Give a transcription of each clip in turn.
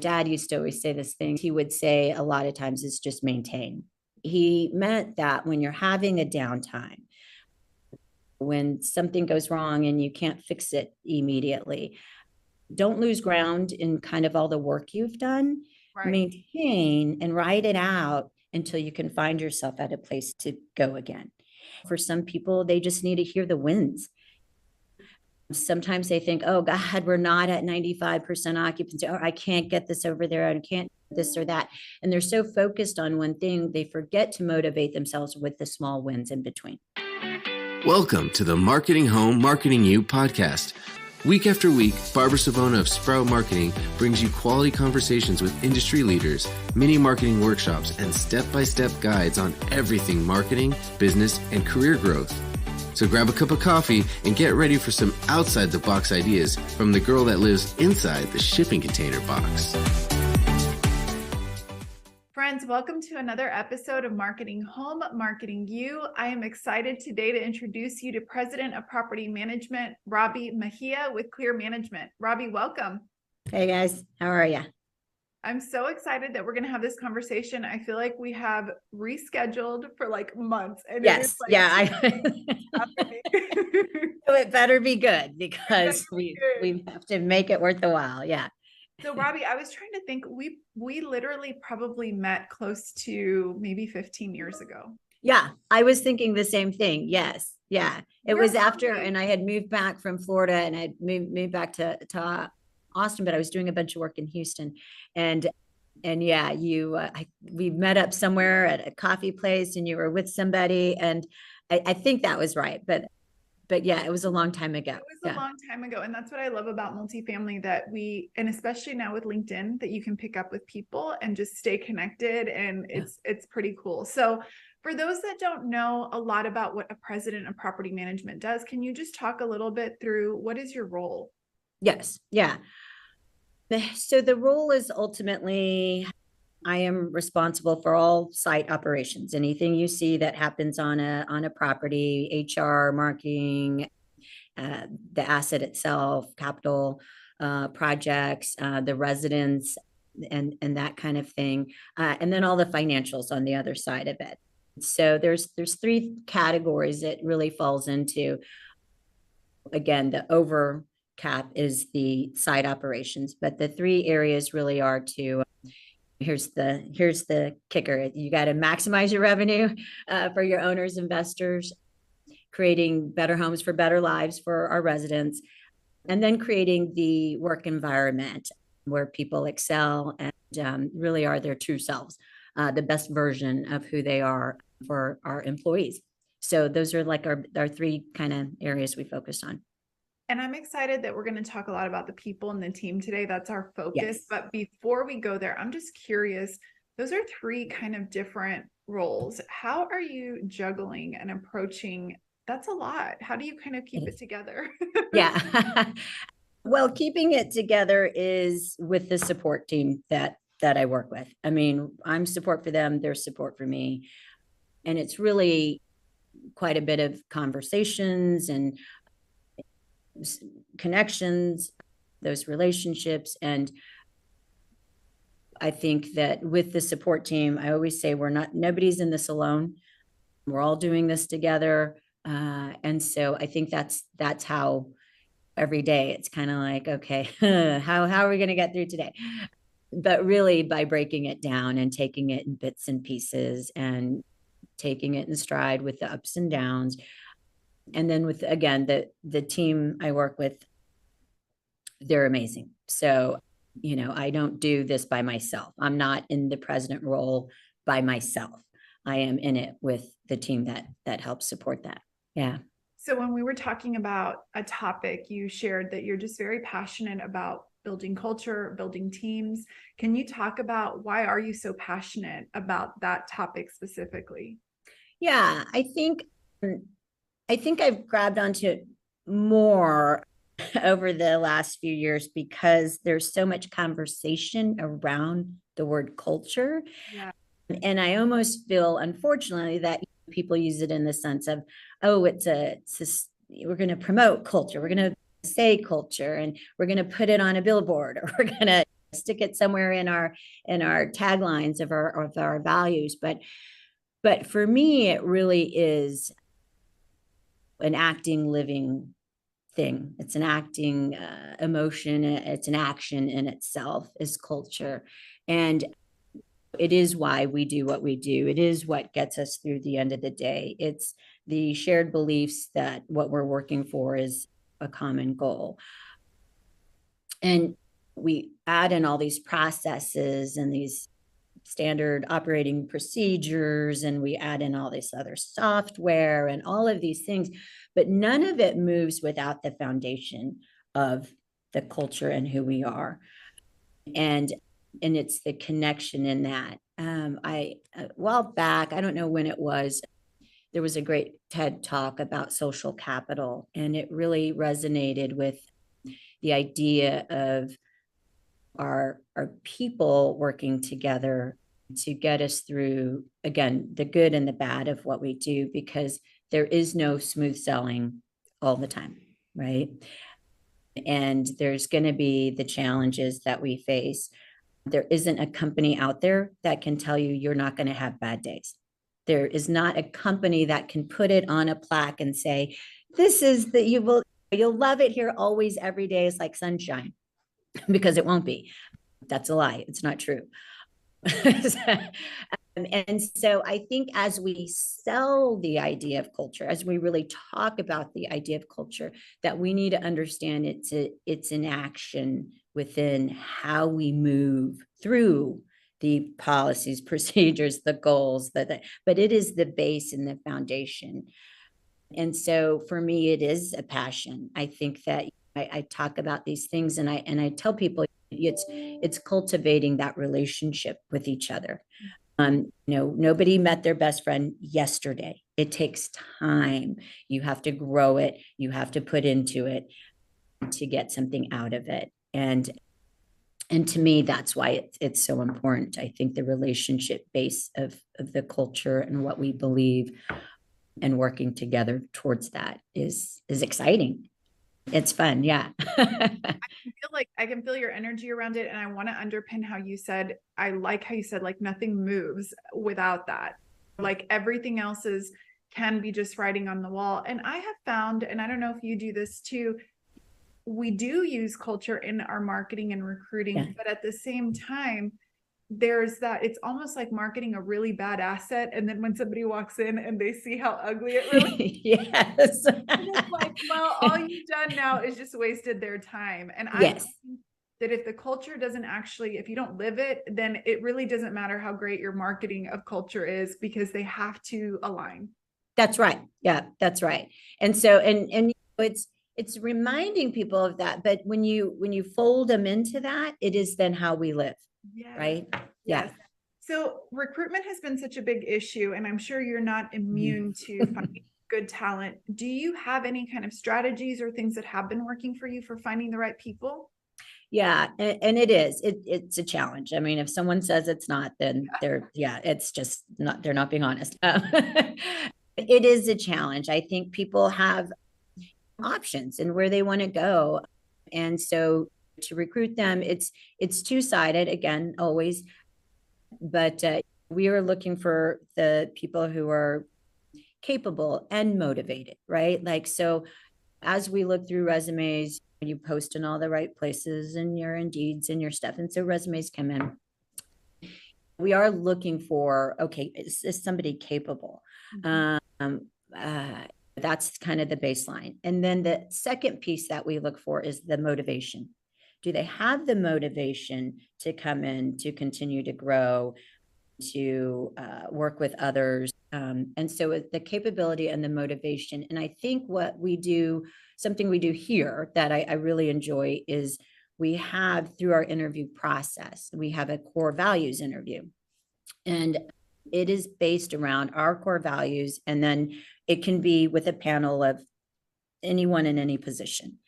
Dad used to always say this thing. He would say a lot of times is just maintain. He meant that when you're having a downtime, when something goes wrong and you can't fix it immediately, don't lose ground in kind of all the work you've done. Right. Maintain and ride it out until you can find yourself at a place to go again. For some people, they just need to hear the wins. Sometimes they think, oh God, we're not at 95% occupancy, or I can't get this over there, I can't this or that. And they're so focused on one thing, they forget to motivate themselves with the small wins in between. Welcome to the Marketing Home, Marketing You podcast. Week after week, Barbara Savona of Sprout Marketing brings you quality conversations with industry leaders, mini marketing workshops, and step-by-step guides on everything marketing, business, and career growth. So grab a cup of coffee and get ready for some outside-the-box ideas from the girl that lives inside the shipping container box. Friends, welcome to another episode of Marketing Home, Marketing You. I am excited today to introduce you to President of Property Management, Robbie Mejia with Clear Management. Robbie, welcome. Hey guys, how are you? I'm so excited that we're going to have this conversation. I feel like we have rescheduled for like months. And yes, like yeah. So it better be good because we have to make it worth the while. Yeah. So Robbie, I was trying to think, we literally probably met close to maybe 15 years ago. Yeah, I was thinking the same thing. Yes. Yeah. It was after, and I had moved back from Florida and I moved back to Austin, but I was doing a bunch of work in Houston. And yeah, we met up somewhere at a coffee place and you were with somebody. And I think that was right. But yeah, it was a long time ago. It was a long time ago. And that's what I love about multifamily, that and especially now with LinkedIn, that you can pick up with people and just stay connected. And it's pretty cool. So for those that don't know a lot about what a president of property management does, can you just talk a little bit through what is your role? Yes. Yeah. So the role is ultimately, I am responsible for all site operations. Anything you see that happens on a property, HR, marketing, the asset itself, capital projects, the residents, and that kind of thing, and then all the financials on the other side of it. So there's three categories it really falls into. Again, the over cap is the site operations, but the three areas really are to here's the kicker. You got to maximize your revenue for your owners, investors, creating better homes for better lives for our residents, and then creating the work environment where people excel and really are their true selves, the best version of who they are for our employees. So those are like our three kind of areas we focused on. And I'm excited that we're going to talk a lot about the people and the team today. That's our focus. Yes. But before we go there, I'm just curious, those are three kind of different roles. How are you juggling and approaching? That's a lot. How do you kind of keep it together? Yeah. Well, keeping it together is with the support team that I work with. I mean, I'm support for them, they're support for me. And it's really quite a bit of conversations and connections, those relationships. And I think that with the support team, I always say nobody's in this alone. We're all doing this together. And so I think that's how every day it's kind of like, okay, how are we going to get through today? But really by breaking it down and taking it in bits and pieces and taking it in stride with the ups and downs. And then with, again, the team I work with, they're amazing. So, I don't do this by myself. I'm not in the president role by myself. I am in it with the team that helps support that. Yeah. So when we were talking about a topic, you shared that you're just very passionate about building culture, building teams. Can you talk about why are you so passionate about that topic specifically? Yeah, I think I've grabbed onto it more over the last few years because there's so much conversation around the word culture. Yeah. And I almost feel, unfortunately, that people use it in the sense of, oh, we're going to promote culture. We're going to say culture and we're going to put it on a billboard or we're going to stick it somewhere in our taglines of our values. But for me, it really is an acting, living thing. It's an acting emotion. It's an action in itself, is culture. And it is why we do what we do. It is what gets us through the end of the day. It's the shared beliefs that what we're working for is a common goal. And we add in all these processes and these standard operating procedures, and we add in all this other software and all of these things, but none of it moves without the foundation of the culture and who we are. And it's the connection in that. A while back, I don't know when it was, there was a great TED talk about social capital, and it really resonated with the idea of our people working together to get us through, again, the good and the bad of what we do, because there is no smooth sailing all the time, right? And there's going to be the challenges that we face. There isn't a company out there that can tell you you're not going to have bad days. There is not a company that can put it on a plaque and say, this is the, you'll love it here always, every day is like sunshine, because it won't be. That's a lie. It's not true. And so I think as we sell the idea of culture, as we really talk about the idea of culture, that we need to understand it's an action within how we move through the policies, procedures, the goals, but it is the base and the foundation. And so for me, it is a passion. I think that I talk about these things, and I tell people it's cultivating that relationship with each other. Nobody met their best friend yesterday. It takes time. You have to grow it. You have to put into it to get something out of it. And to me, that's why it's so important. I think the relationship base of the culture and what we believe and working together towards that is exciting. It's fun. Yeah. I can feel your energy around it. And I want to underpin how you said, I like how you said, like, nothing moves without that. Like everything else can be just writing on the wall. And I have found, and I don't know if you do this too, we do use culture in our marketing and recruiting, yeah. But at the same time, there's that, it's almost like marketing a really bad asset. And then when somebody walks in and they see how ugly it really is, yes. it's like, well, all you've done now is just wasted their time. And I yes. think that if the culture doesn't actually, if you don't live it, then it really doesn't matter how great your marketing of culture is, because they have to align. That's right. Yeah, that's right. And so, and it's reminding people of that. But when you fold them into that, it is then how we live. Yes. Right? Yeah. Yes. So recruitment has been such a big issue, and I'm sure you're not immune to finding good talent. Do you have any kind of strategies or things that have been working for you for finding the right people? Yeah. And it's a challenge. I mean, if someone says it's not, then it's just not, they're not being honest. It is a challenge. I think people have options and where they want to go. And so to recruit them, it's two-sided, again, always, but we are looking for the people who are capable and motivated, right? Like, so as we look through resumes, you post in all the right places and your Indeeds and your stuff, and so resumes come in. We are looking for, okay, is somebody capable? That's kind of the baseline. And then the second piece that we look for is the motivation. Do they have the motivation to come in, to continue to grow, to work with others? And so the capability and the motivation. And I think what we do, something we do here that I really enjoy, is we have, through our interview process, we have a core values interview. And it is based around our core values. And then it can be with a panel of anyone in any position.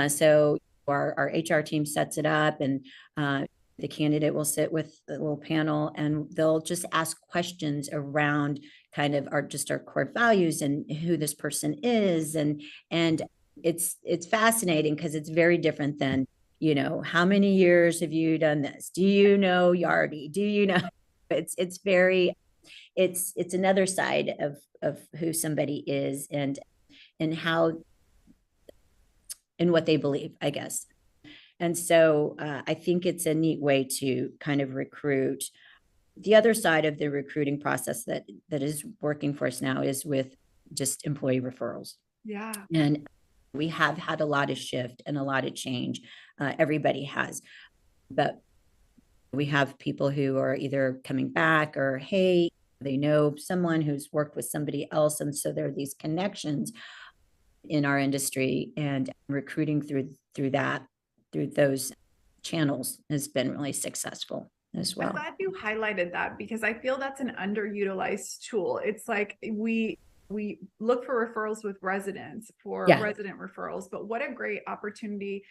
So our HR team sets it up, and the candidate will sit with the little panel, and they'll just ask questions around kind of our core values and who this person is. And it's fascinating because it's very different than how many years have you done this? Do you know Yarby? Do you know? It's very, it's another side of who somebody is and how and what they believe, I guess. And so I think it's a neat way to kind of recruit. The other side of the recruiting process that is working for us now is with just employee referrals. Yeah. And we have had a lot of shift and a lot of change. Everybody has, but we have people who are either coming back or, hey, they know someone who's worked with somebody else. And so there are these connections in our industry, and recruiting through those channels has been really successful as well. I'm glad you highlighted that because I feel that's an underutilized tool. It's like we look for referrals with residents for resident referrals, but what a great opportunity.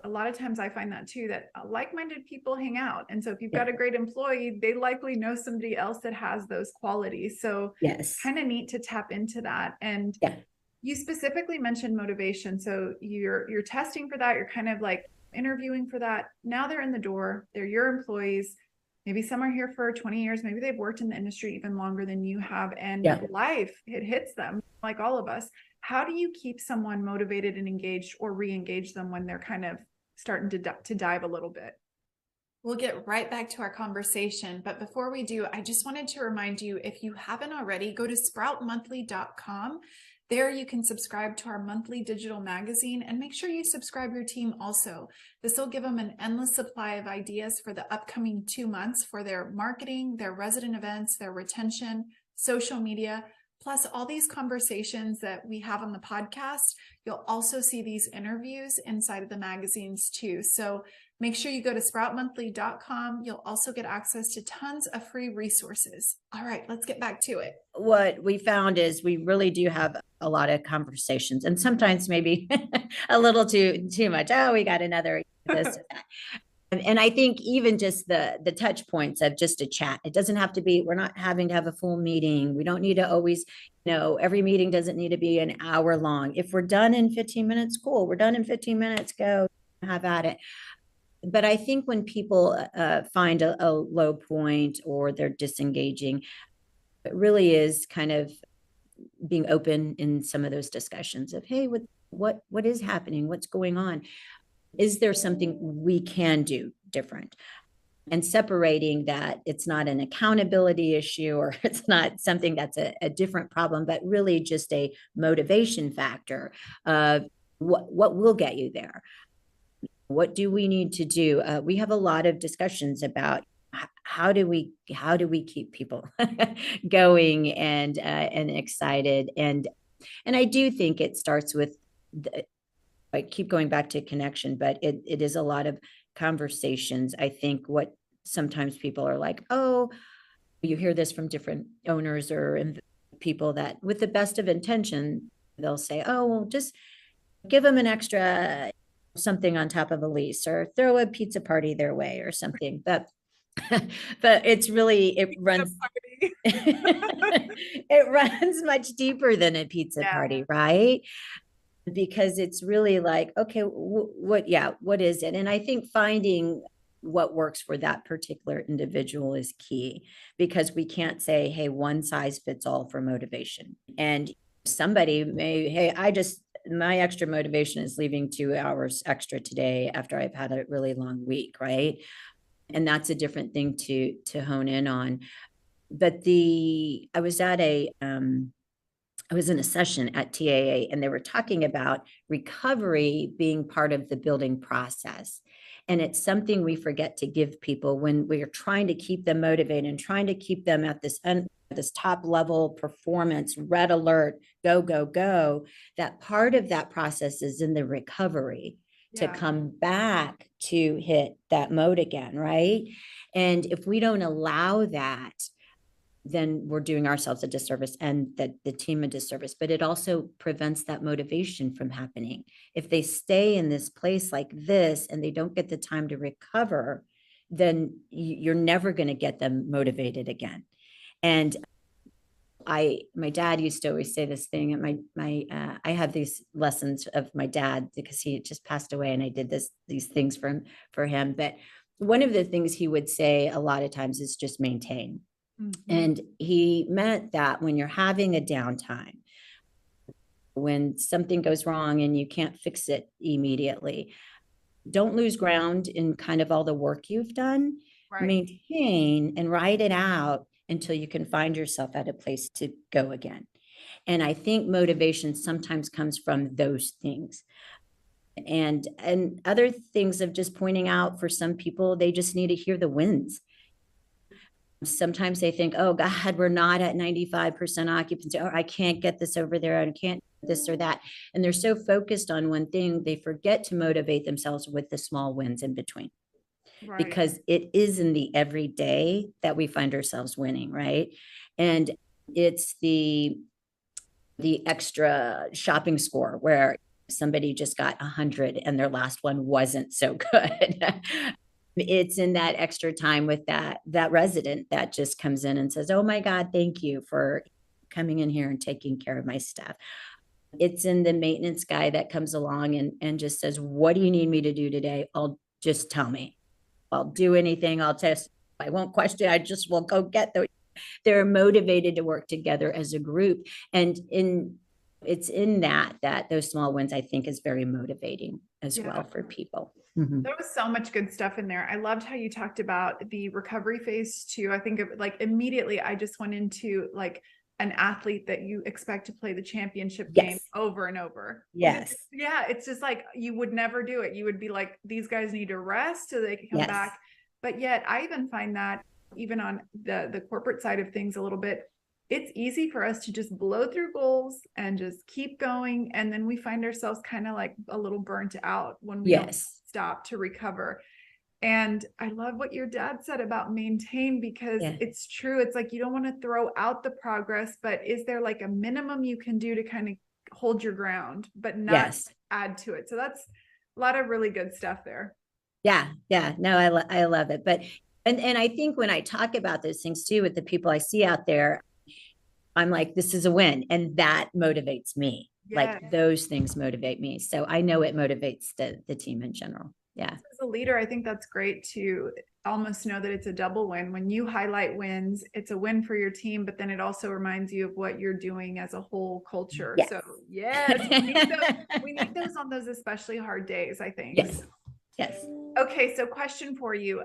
A lot of times I find that too, that like-minded people hang out. And so if you've got a great employee, they likely know somebody else that has those qualities. So kind of neat to tap into that. And you specifically mentioned motivation. So you're testing for that. You're kind of like interviewing for that. Now they're in the door. They're your employees. Maybe some are here for 20 years. Maybe they've worked in the industry even longer than you have. And life, it hits them like all of us. How do you keep someone motivated and engaged or re-engage them when they're kind of starting to dive a little bit? We'll get right back to our conversation. But before we do, I just wanted to remind you, if you haven't already, go to sproutmonthly.com. There you can subscribe to our monthly digital magazine and make sure you subscribe your team also. This will give them an endless supply of ideas for the upcoming 2 months for their marketing, their resident events, their retention, social media, plus all these conversations that we have on the podcast. You'll also see these interviews inside of the magazines too. So make sure you go to sproutmonthly.com. You'll also get access to tons of free resources. All right, let's get back to it. What we found is we really do have a lot of conversations, and sometimes maybe a little too much. Oh, we got another this or that. And I think even just the touch points of just a chat, it doesn't have to be, we're not having to have a full meeting. We don't need to always, every meeting doesn't need to be an hour long. If we're done in 15 minutes, cool. We're done in 15 minutes, go have at it. But I think when people find a low point or they're disengaging, it really is kind of being open in some of those discussions of, hey, what is happening? What's going on? Is there something we can do different? And separating that it's not an accountability issue or it's not something that's a different problem, but really just a motivation factor of what will get you there. What do we need to do? We have a lot of discussions about how do we keep people going and excited, and I do think it starts with I keep going back to connection, but it is a lot of conversations. I think what sometimes people are like, oh, you hear this from different owners or people that with the best of intention, they'll say, oh, well, just give them an extra something on top of a lease or throw a pizza party their way or something. But it's really, it runs it runs much deeper than a pizza party, right? Because it's really like, okay, what is it? And I think finding what works for that particular individual is key, because we can't say, hey, one size fits all for motivation. And somebody may, hey, my extra motivation is leaving 2 hours extra today after I've had a really long week, right? And that's a different thing to hone in on. But I was in a session at TAA, and they were talking about recovery being part of the building process. And it's something we forget to give people when we are trying to keep them motivated and trying to keep them at this top level performance, red alert, go, go, go. That part of that process is in the recovery to come back to hit that mode again, right? And if we don't allow that, then we're doing ourselves a disservice and the team a disservice, but it also prevents that motivation from happening. If they stay in this place like this and they don't get the time to recover, then you're never going to get them motivated again. And my dad used to always say this thing, and I have these lessons of my dad because he just passed away, and I did these things for him. But one of the things he would say a lot of times is just maintain. And he meant that when you're having a downtime, when something goes wrong and you can't fix it immediately, don't lose ground in kind of all the work you've done. Right. Maintain and ride it out until you can find yourself at a place to go again. And I think motivation sometimes comes from those things. And other things of just pointing out, for some people, they just need to hear the wins. Sometimes they think, oh God, we're not at 95% occupancy, or I can't get this over there, I can't this or that. And they're so focused on one thing, they forget to motivate themselves with the small wins in between. Right. Because it is in the everyday that we find ourselves winning, right? And it's the extra shopping score where somebody just got 100 and their last one wasn't so good. It's in that extra time with that resident that just comes in and says, oh my God, thank you for coming in here and taking care of my stuff. It's in the maintenance guy that comes along and just says, what do you need me to do today? Just tell me. I'll do anything. I'll test. I won't question. I just will go get them. They're motivated to work together as a group. And it's in that those small wins, I think, is very motivating as well for people. There was so much good stuff in there. I loved how you talked about the recovery phase too. I think like immediately I just went into like an athlete that you expect to play the championship game over and over. Yes. It's just like, you would never do it. You would be like, these guys need to rest so they can come back. But yet I even find that even on the corporate side of things a little bit, it's easy for us to just blow through goals and just keep going. And then we find ourselves kind of like a little burnt out when we don't stop to recover. And I love what your dad said about maintain, because it's true. It's like, you don't want to throw out the progress, but is there like a minimum you can do to kind of hold your ground, but not add to it? So that's a lot of really good stuff there. Yeah. No, I love it. But, and I think when I talk about those things too, with the people I see out there, I'm like, this is a win. And that motivates me. Like those things motivate me. So I know it motivates the team in general. Yeah. As a leader, I think that's great to almost know that it's a double win. When you highlight wins, it's a win for your team, but then it also reminds you of what you're doing as a whole culture. So we need those on those especially hard days, I think. Yes. Okay. So question for you.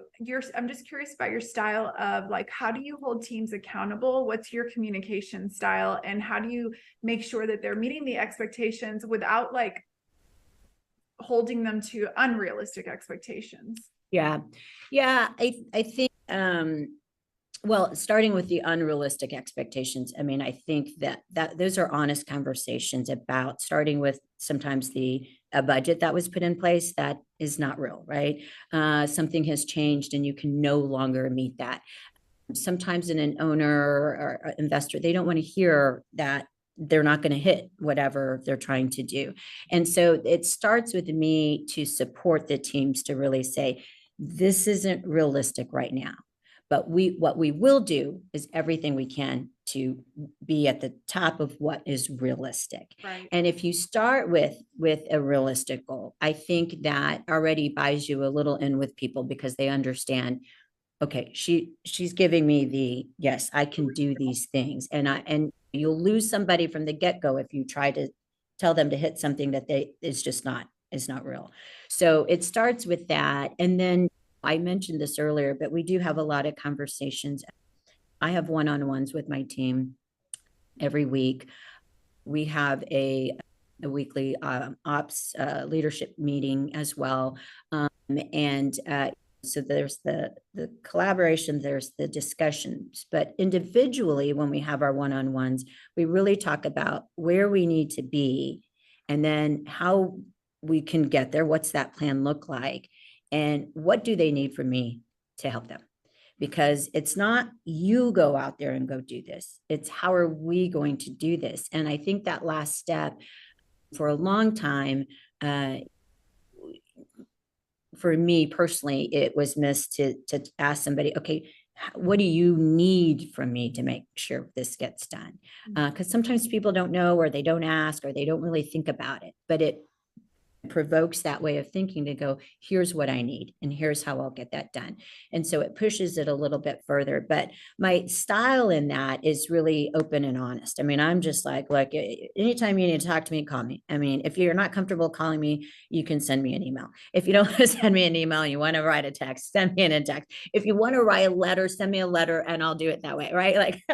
I'm just curious about your style of like, how do you hold teams accountable? What's your communication style? And how do you make sure that they're meeting the expectations without like holding them to unrealistic expectations? I think, well, starting with the unrealistic expectations, I mean, I think that those are honest conversations about starting with sometimes a budget that was put in place that is not real, right? Something has changed and you can no longer meet that. Sometimes an owner or investor, they don't want to hear that they're not going to hit whatever they're trying to do. And so it starts with me to support the teams to really say, this isn't realistic right now. But what we will do is everything we can to be at the top of what is realistic. Right. And if you start with a realistic goal, I think that already buys you a little in with people, because they understand, okay, she's giving me yes, I can do these things. And you'll lose somebody from the get-go if you try to tell them to hit something that is not real. So it starts with that. And then I mentioned this earlier, but we do have a lot of conversations. I have one-on-ones with my team every week. We have a weekly ops leadership meeting as well. So there's the collaboration, there's the discussions, but individually, when we have our one-on-ones, we really talk about where we need to be and then how we can get there. What's that plan look like? And what do they need from me to help them? Because it's not you go out there and go do this. It's how are we going to do this? And I think that last step for a long time, for me personally, it was missed to ask somebody, okay, what do you need from me to make sure this gets done? Because sometimes people don't know, or they don't ask, or they don't really think about it, but it provokes that way of thinking to go, here's what I need, and here's how I'll get that done. And so it pushes it a little bit further. But my style in that is really open and honest. I mean, I'm just like, look, anytime you need to talk to me, call me. I mean, if you're not comfortable calling me, you can send me an email. If you don't want to send me an email, you want to write a text, send me a text. If you want to write a letter, send me a letter, and I'll do it that way, right? Like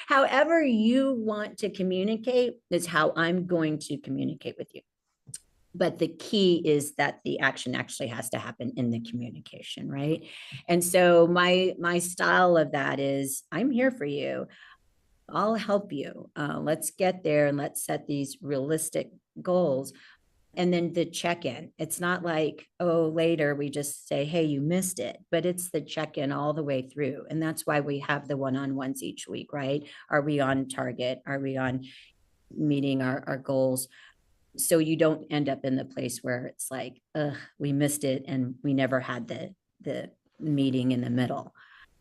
however you want to communicate is how I'm going to communicate with you. But the key is that the action actually has to happen in the communication, right? And so my style of that is, I'm here for you. I'll help you. Let's get there, and let's set these realistic goals. And then the check-in. It's not like, oh, later we just say, hey, you missed it, but it's the check-in all the way through. And that's why we have the one-on-ones each week, right? Are we on target? Are we on meeting our goals? So you don't end up in the place where it's like, we missed it and we never had the meeting in the middle,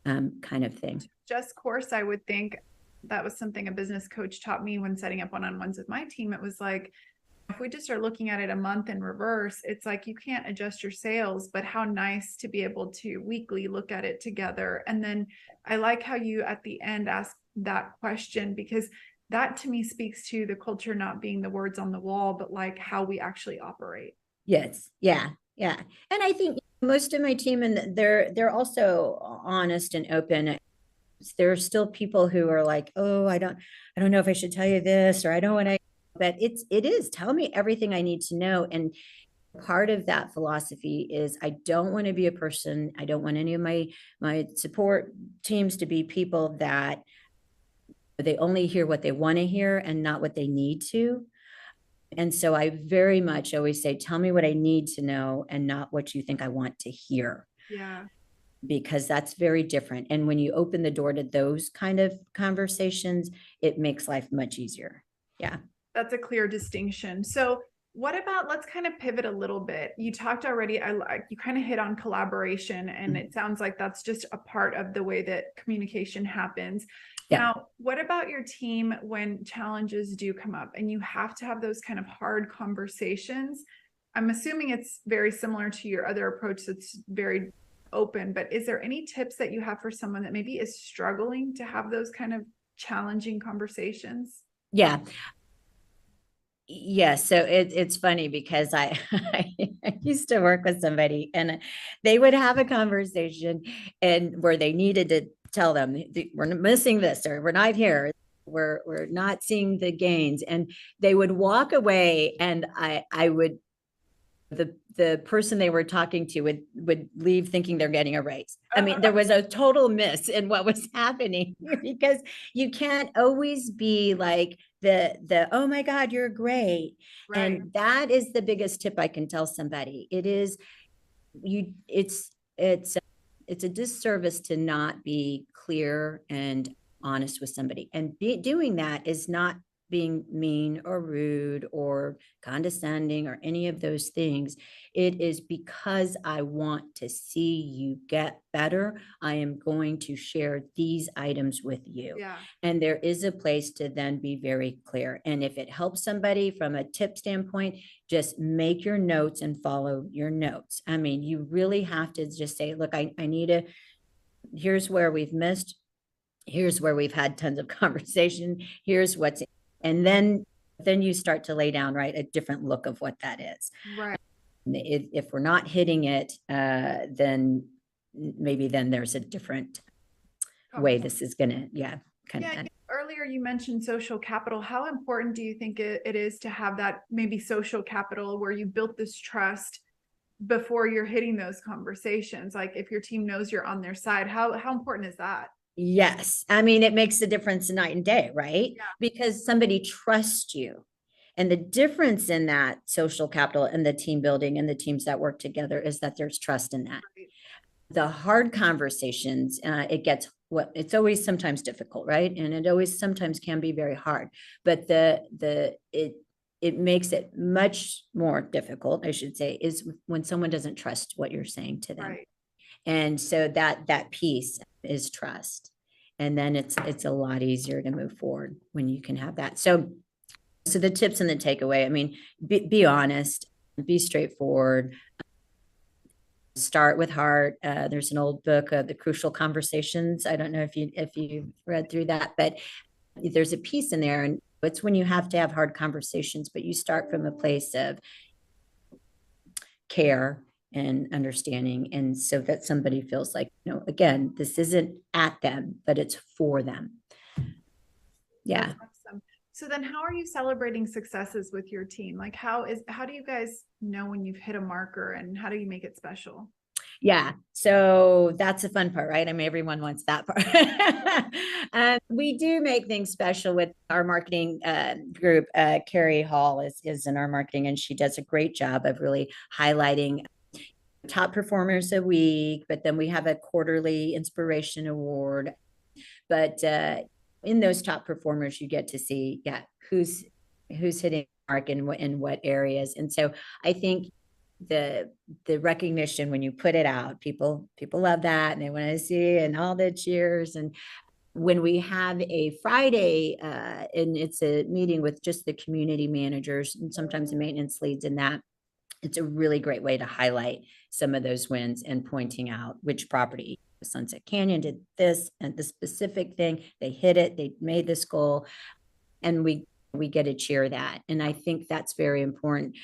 kind of thing. Just course, I would think that was something a business coach taught me when setting up one-on-ones with my team. It was like, if we just are looking at it a month in reverse, it's like you can't adjust your sales, but how nice to be able to weekly look at it together. And then I like how you at the end ask that question, because that to me speaks to the culture not being the words on the wall, but like how we actually operate. Yes. Yeah. Yeah. And I think most of my team, and they're also honest and open. There are still people who are like, oh, I don't know if I should tell you this, or I don't want to, but it is, tell me everything I need to know. And part of that philosophy is, I don't want to be a person, I don't want any of my support teams to be people that they only hear what they want to hear and not what they need to. And so I very much always say, tell me what I need to know and not what you think I want to hear. Yeah. Because that's very different. And when you open the door to those kind of conversations, it makes life much easier. Yeah. That's a clear distinction. So what about, let's kind of pivot a little bit. You talked already, you kind of hit on collaboration, and it sounds like that's just a part of the way that communication happens. Yeah. Now, what about your team when challenges do come up and you have to have those kind of hard conversations? I'm assuming it's very similar to your other approach that's very open, but is there any tips that you have for someone that maybe is struggling to have those kind of challenging conversations? Yeah. Yes. So it's funny because I used to work with somebody, and they would have a conversation and where they needed to tell them, we're missing this, or we're not here, we're not seeing the gains. And they would walk away, and I would, the person they were talking to would leave thinking they're getting a raise. I mean, there was a total miss in what was happening, because you can't always be like the oh my God, you're great. Right. And that is the biggest tip I can tell somebody. It is, it's a disservice to not be clear and honest with somebody. And doing that is not being mean or rude or condescending or any of those things. It is because I want to see you get better. I am going to share these items with you. Yeah. And there is a place to then be very clear. And if it helps somebody from a tip standpoint, just make your notes and follow your notes. I mean, you really have to just say, look, I need to, here's where we've missed. Here's where we've had tons of conversation. Here's what's, and then you start to lay down, right, a different look of what that is. Right. If we're not hitting it, then maybe then there's a different way this is gonna, Earlier you mentioned social capital. How important do you think it is to have that maybe social capital where you built this trust before you're hitting those conversations? Like if your team knows you're on their side, how important is that? Yes. I mean, it makes a difference night and day, right? Yeah. Because somebody trusts you. And the difference in that social capital and the team building and the teams that work together is that there's trust in that. Right. The hard conversations, it's always sometimes difficult, right? And it always sometimes can be very hard, but it makes it much more difficult, I should say, is when someone doesn't trust what you're saying to them. Right. And so that piece is trust. And then it's a lot easier to move forward when you can have that. So the tips and the takeaway, I mean, be honest, be straightforward, start with heart. There's an old book, The Crucial Conversations. I don't know if you read through that, but there's a piece in there, and it's when you have to have hard conversations, but you start from a place of care and understanding. And so that somebody feels like, again, this isn't at them, but it's for them. Yeah. That's awesome. So then how are you celebrating successes with your team? Like how do you guys know when you've hit a marker, and how do you make it special? Yeah. So that's the fun part, right? I mean, everyone wants that part. We do make things special with our marketing group. Carrie Hall is in our marketing, and she does a great job of really highlighting top performers a week, but then we have a quarterly inspiration award. But in those top performers, you get to see, who's hitting mark in what areas. And so I think the recognition when you put it out, people love that, and they want to see, and all the cheers. And when we have a Friday, and it's a meeting with just the community managers and sometimes the maintenance leads in that, it's a really great way to highlight some of those wins and pointing out which property. Sunset Canyon did this and the specific thing. They hit it. They made this goal, and we get to cheer that. And I think that's very important.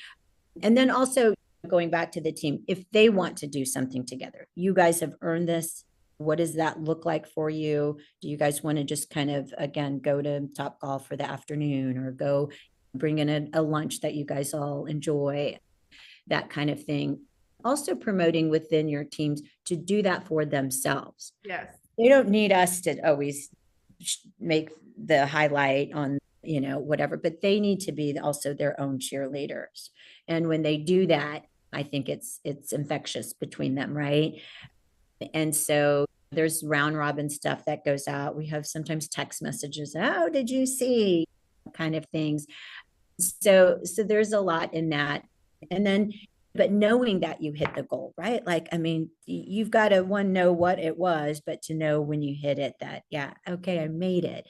And then also going back to the team, if they want to do something together, you guys have earned this. What does that look like for you? Do you guys want to just kind of, again, go to Top Golf for the afternoon, or go bring in a lunch that you guys all enjoy? That kind of thing. Also promoting within your teams to do that for themselves. Yes. They don't need us to always make the highlight on, whatever, but they need to be also their own cheerleaders. And when they do that, I think it's infectious between them, right? And so there's round robin stuff that goes out. We have sometimes text messages. Oh, did you see? Kind of things. So there's a lot in that. And then, but knowing that you hit the goal, right? Like, I mean, you've got to know what it was, but to know when you hit it that, okay, I made it.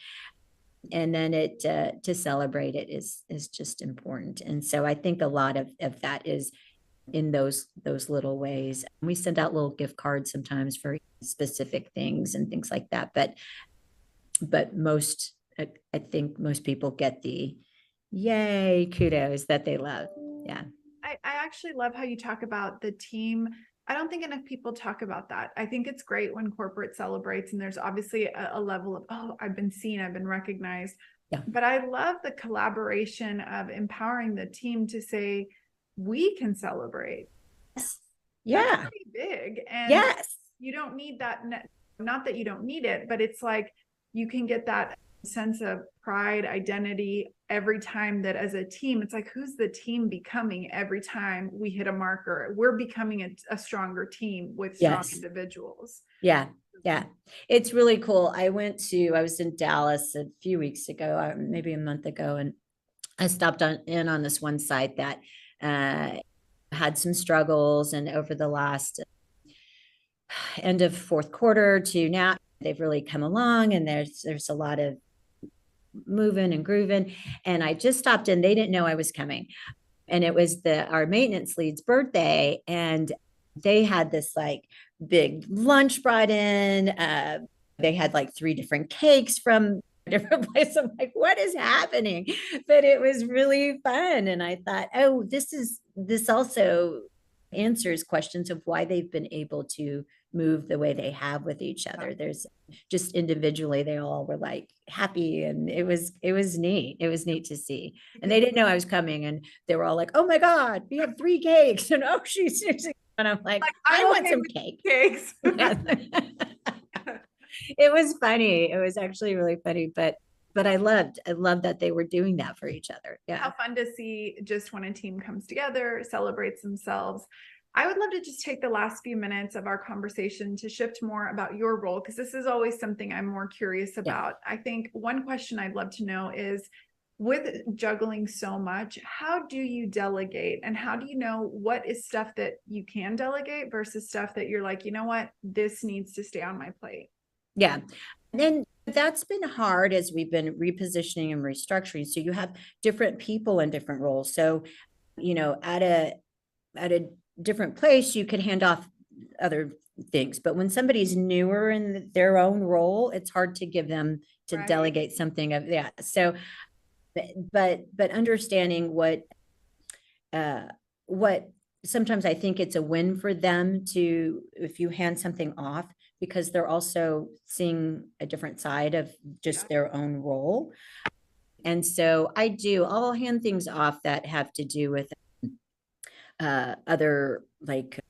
And then to celebrate it is just important. And so I think a lot of that is in those little ways. We send out little gift cards sometimes for specific things and things like that. But I think most people get the yay kudos that they love. Yeah. I actually love how you talk about the team. I don't think enough people talk about that. I think it's great when corporate celebrates, and there's obviously a level of, oh, I've been seen, I've been recognized. Yeah. But I love the collaboration of empowering the team to say, we can celebrate. Yeah. That's pretty big. And yes. You don't need that. Not that you don't need it, but it's like you can get that sense of pride, identity every time that as a team, it's like, who's the team becoming every time we hit a marker? We're becoming a stronger team with strong individuals. Yeah. It's really cool. I was in Dallas a few weeks ago, maybe a month ago, and I stopped in on this one site that had some struggles, and over the last end of fourth quarter to now, they've really come along, and there's a lot of moving and grooving. And I just stopped in. They didn't know I was coming, and it was our maintenance lead's birthday, and they had this like big lunch brought in. They had like 3 different cakes from different places. I'm like, what is happening? But it was really fun. And I thought, oh, this also answers questions of why they've been able to move the way they have with each other. There's just individually, they all were like happy, and it was neat. It was neat to see. And they didn't know I was coming, and they were all like, oh my God, we have 3 cakes. And oh, she's, and I'm like I want some cake. Cakes. It was funny. It was actually really funny, but I loved that they were doing that for each other. Yeah. How fun to see just when a team comes together, celebrates themselves. I would love to just take the last few minutes of our conversation to shift more about your role, because this is always something I'm more curious about. I think one question I'd love to know is, with juggling so much, how do you delegate, and how do you know what is stuff that you can delegate versus stuff that you're like, you know what, this needs to stay on my plate? Yeah. And that's been hard as we've been repositioning and restructuring. So you have different people in different roles. So, at a different place, you could hand off other things. But when somebody's newer in their own role, it's hard to give them to Right. delegate something of that. So, but understanding what sometimes I think it's a win for them to, if you hand something off, because they're also seeing a different side of just their own role. And so I'll hand things off that have to do with other like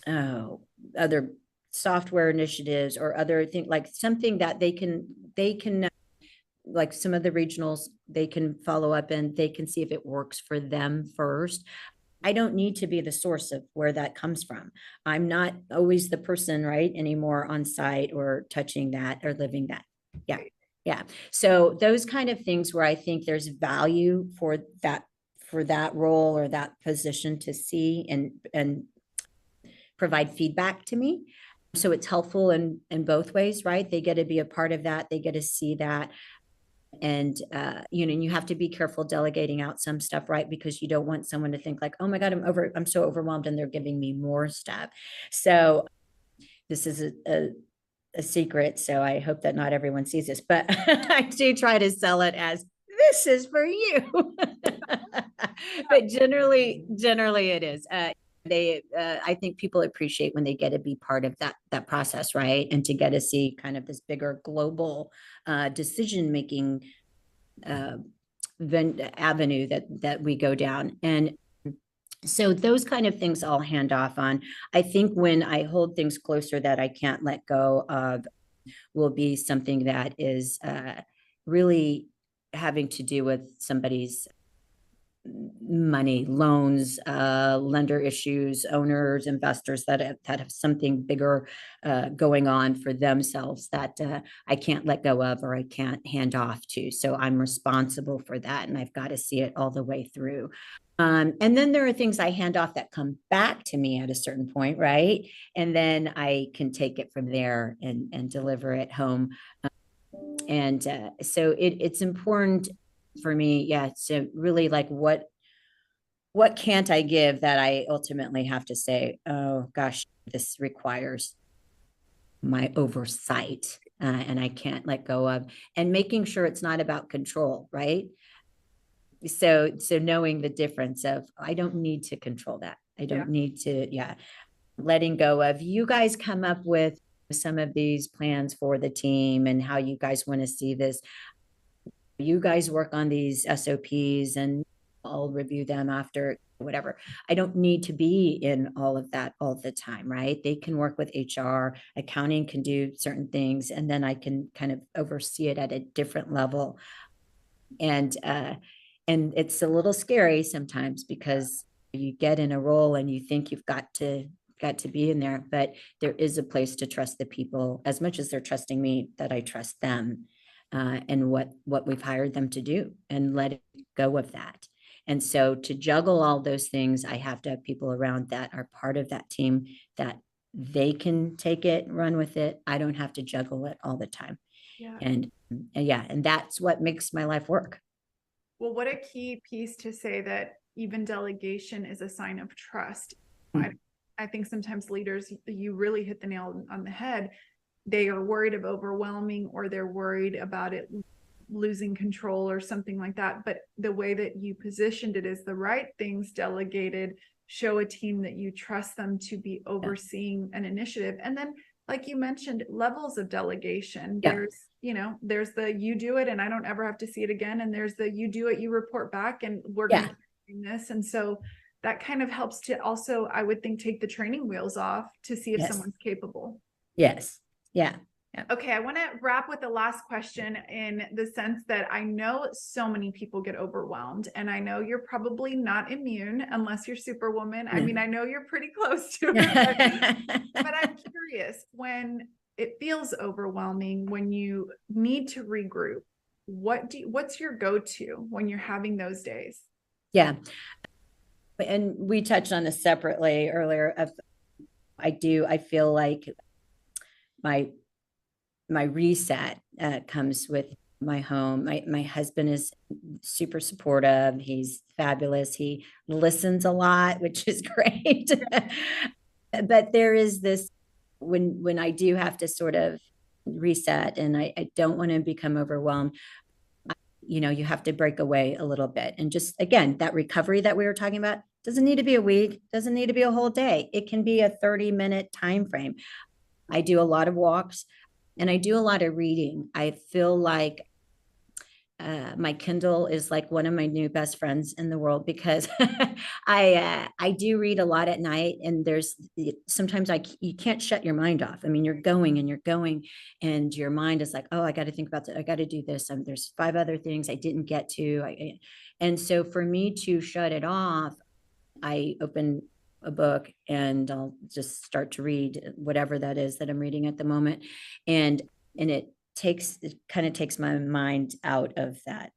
other software initiatives or other things, like something that they can like some of the regionals, they can follow up and they can see if it works for them first. I don't need to be the source of where that comes from. I'm not always the person, right, anymore on site or touching that or living that. Yeah. Yeah. So those kind of things where I think there's value for that role or that position to see and provide feedback to me. So it's helpful in both ways, right? They get to be a part of that. They get to see that. And, you have to be careful delegating out some stuff, right? Because you don't want someone to think like, oh my God, I'm so overwhelmed and they're giving me more stuff. So this is a secret. So I hope that not everyone sees this, but I do try to sell it as this is for you. But generally it is. I think people appreciate when they get to be part of that process, right? And to get to see kind of this bigger global decision-making avenue that we go down. And so those kind of things I'll hand off on. I think when I hold things closer that I can't let go of will be something that is really having to do with somebody's money, loans, lender issues, owners, investors that have something bigger going on for themselves that I can't let go of or I can't hand off to. So I'm responsible for that, and I've got to see it all the way through. And then there are things I hand off that come back to me at a certain point, right? And then I can take it from there and deliver it home. And so it's important for me, yeah, so really like what can't I give that I ultimately have to say, oh gosh, this requires my oversight and I can't let go of, and making sure it's not about control, right? So knowing the difference of I don't need to control that. I don't need to, letting go of, you guys come up with some of these plans for the team and how you guys want to see this. You guys work on these SOPs and I'll review them after whatever. I don't need to be in all of that all the time, right? They can work with HR, accounting can do certain things, and then I can kind of oversee it at a different level. And it's a little scary sometimes because you get in a role and you think you've got to be in there, but there is a place to trust the people as much as they're trusting me, that I trust them and what we've hired them to do, and let it go of that. And so to juggle all those things, I have to have people around that are part of that team, that they can take it, run with it. I don't have to juggle it all the time. Yeah. And that's what makes my life work. Well, what a key piece to say that even delegation is a sign of trust. I think sometimes leaders, you really hit the nail on the head. They are worried of overwhelming, or they're worried about it losing control or something like that. But the way that you positioned it is the right things delegated, show a team that you trust them to be overseeing an initiative. And then, like you mentioned, levels of delegation. There's the you do it and I don't ever have to see it again. And there's the you do it, you report back, and we're going to do this. And so that kind of helps to also, I would think, take the training wheels off to see if someone's capable. Yes. Yeah. Okay, I want to wrap with the last question, in the sense that I know so many people get overwhelmed, and I know you're probably not immune unless you're Superwoman. I mean, I know you're pretty close to it, but I'm curious, when it feels overwhelming, when you need to regroup, what's your go-to when you're having those days? Yeah. And we touched on this separately earlier of I feel like my reset comes with my home. My husband is super supportive. He's fabulous. He listens a lot, which is great. But there is this when I do have to sort of reset and I don't want to become overwhelmed, you have to break away a little bit. And just again, that recovery that we were talking about doesn't need to be a week, doesn't need to be a whole day. It can be a 30-minute time frame. I do a lot of walks and I do a lot of reading. I feel like my Kindle is like one of my new best friends in the world because I do read a lot at night, and there's sometimes you can't shut your mind off. I mean, you're going and your mind is like, oh, I got to think about that. I got to do this. There's 5 other things I didn't get to. And so for me to shut it off, I open a book and I'll just start to read whatever that is that I'm reading at the moment. And it kind of takes my mind out of that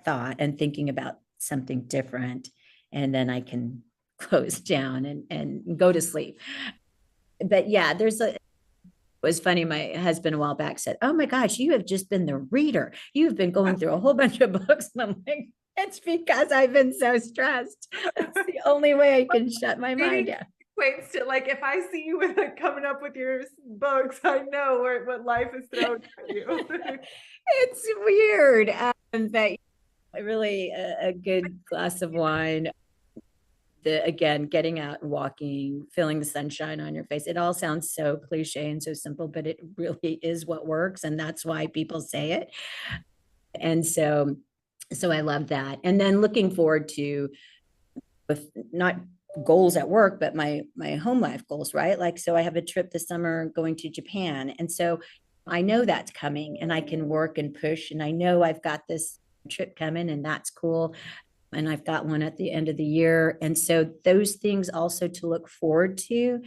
thought and thinking about something different. And then I can close down and go to sleep. But yeah, it was funny. My husband a while back said, oh my gosh, you have just been the reader. You've been going through a whole bunch of books. And I'm like, it's because I've been so stressed. It's the only way I can shut my mind down. Equates to like, if I see you with coming up with your books, I know what life is throwing at you. It's weird. But really a good glass of wine. Again, getting out and walking, feeling the sunshine on your face. It all sounds so cliche and so simple, but it really is what works. And that's why people say it. And so I love that. And then looking forward to, with not goals at work, but my home life goals, right? Like, so I have a trip this summer going to Japan. And so I know that's coming and I can work and push. And I know I've got this trip coming and that's cool. And I've got one at the end of the year. And so those things also to look forward to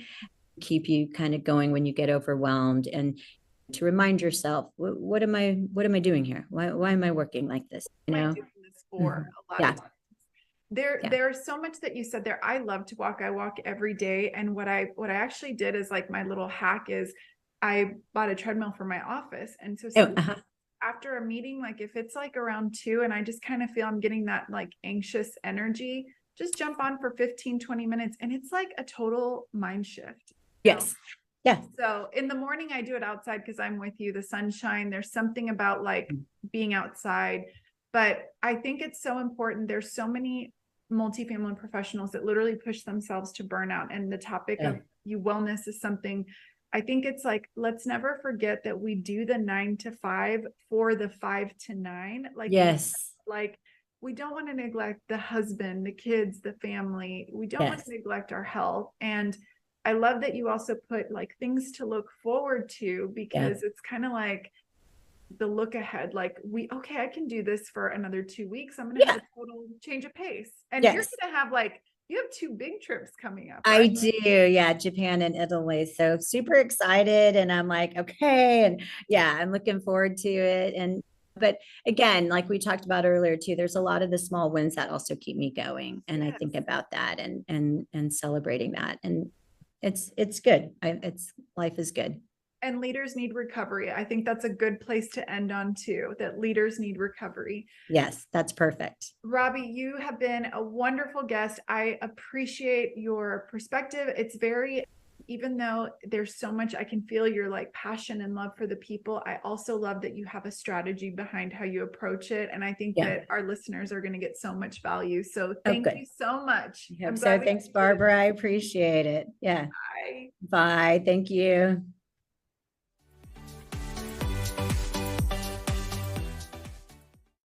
keep you kind of going when you get overwhelmed, and to remind yourself, what am I doing here? Why am I working like this? You know, doing this for a lot of times. There's so much that you said there. I love to walk. I walk every day. And what I actually did is, like, my little hack is I bought a treadmill for my office. And so after a meeting, like if it's like around 2 and I just kind of feel I'm getting that like anxious energy, just jump on for 15-20 minutes. And it's like a total mind shift. Yes. Yeah. So in the morning, I do it outside because I'm with you, the sunshine. There's something about like being outside. But I think it's so important. There's so many multifamily professionals that literally push themselves to burnout. And the topic of wellness is something, I think it's like, let's never forget that we do the 9 to 5 for the 5 to 9. Like, yes, like we don't want to neglect the husband, the kids, the family. We don't want to neglect our health. And I love that you also put like things to look forward to, because it's kind of like the look ahead, like I can do this for another 2 weeks. I'm going to have a total change of pace. And you're going to have you have 2 big trips coming up. Right? I do. Yeah. Japan and Italy. So super excited. And I'm like, okay. And I'm looking forward to it. But again, like we talked about earlier too, there's a lot of the small wins that also keep me going. And I think about that and celebrating that. And it's good. Life is good. And leaders need recovery. I think that's a good place to end on too, that leaders need recovery. Yes, that's perfect. Robbie, you have been a wonderful guest. I appreciate your perspective. It's even though there's so much, I can feel your like passion and love for the people. I also love that you have a strategy behind how you approach it. And I think that our listeners are going to get so much value. So thank you so much. So thanks, Barbara. I appreciate it. Yeah. Bye. Bye. Thank you.